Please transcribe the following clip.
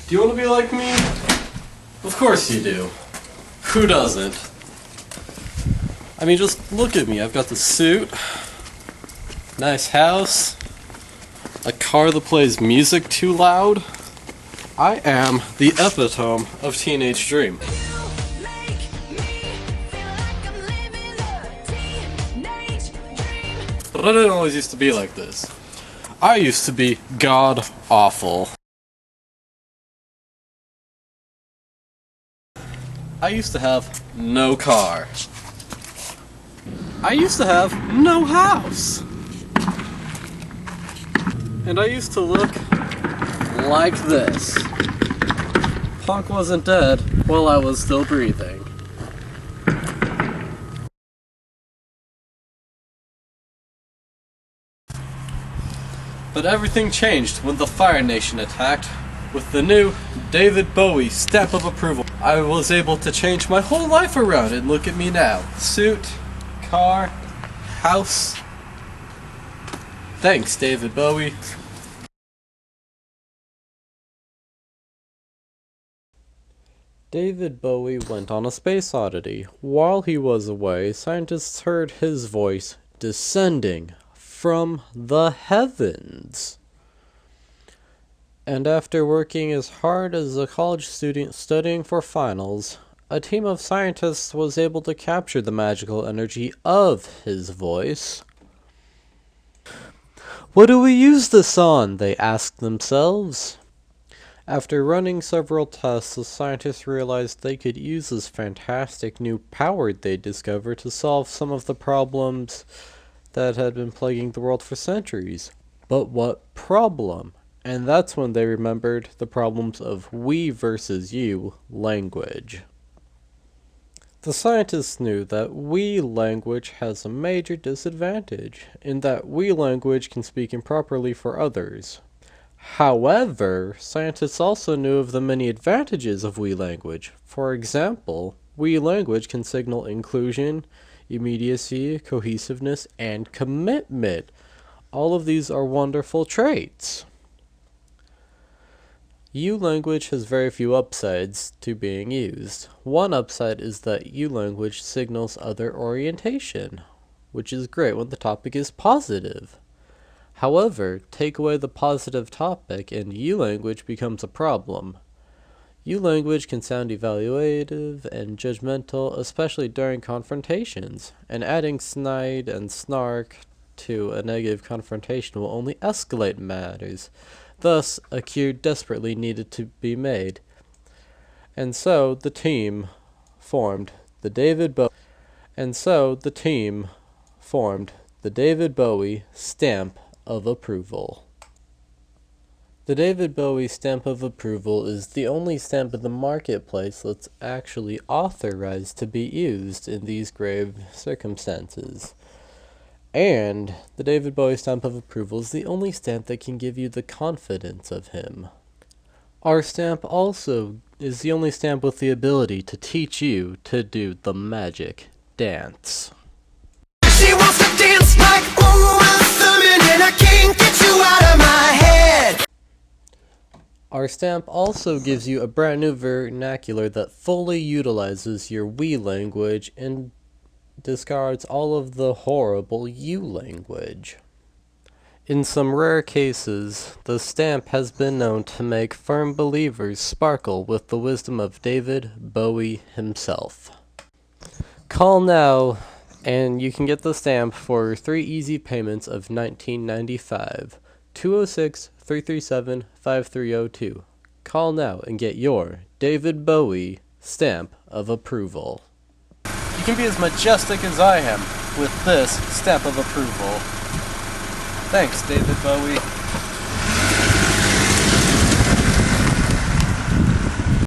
Do you want to be like me? Of course you do. Who doesn't? I mean, just look at me. I've got the suit, nice house, a car that plays music too loud. I am the epitome of teenage dream. But I didn't always used to be like this. I used to be god-awful. I used to have no car. I used to have no house. And I used to look like this. Punk wasn't dead while I was still breathing. But everything changed when the Fire Nation attacked. With the new David Bowie stamp of approval, I was able to change my whole life around, and look at me now. Suit, car, house. Thanks, David Bowie. David Bowie went on a space oddity. While he was away, scientists heard his voice descending from the heavens. And after working as hard as a college student studying for finals, a team of scientists was able to capture the magical energy of his voice. What do we use this on? They asked themselves. After running several tests, the scientists realized they could use this fantastic new power they'd discovered to solve some of the problems that had been plaguing the world for centuries. But what problem? And that's when they remembered the problems of we versus you language. The scientists knew that we language has a major disadvantage, in that we language can speak improperly for others. However, scientists also knew of the many advantages of we language. For example, we language can signal inclusion, immediacy, cohesiveness, and commitment. All of these are wonderful traits. U language has very few upsides to being used. One upside is that U language signals other orientation, which is great when the topic is positive. However, take away the positive topic and U language becomes a problem. U language can sound evaluative and judgmental, especially during confrontations, and adding snide and snark to a negative confrontation will only escalate matters. Thus, a cure desperately needed to be made. And so the team formed the David Bowie stamp of approval. The David Bowie stamp of approval is the only stamp in the marketplace that's actually authorized to be used in these grave circumstances. And the David Bowie stamp of approval is the only stamp that can give you the confidence of him. Our stamp also is the only stamp with the ability to teach you to do the magic dance. She wants to dance like and I can't get you out of my head. Our stamp also gives you a brand new vernacular that fully utilizes your we language and discards all of the horrible U language. In some rare cases, the stamp has been known to make firm believers sparkle with the wisdom of David Bowie himself. Call now, and you can get the stamp for 3 easy payments of $19.95. 206-337-5302. Call now and get your David Bowie stamp of approval. You can be as majestic as I am with this stamp of approval. Thanks, David Bowie.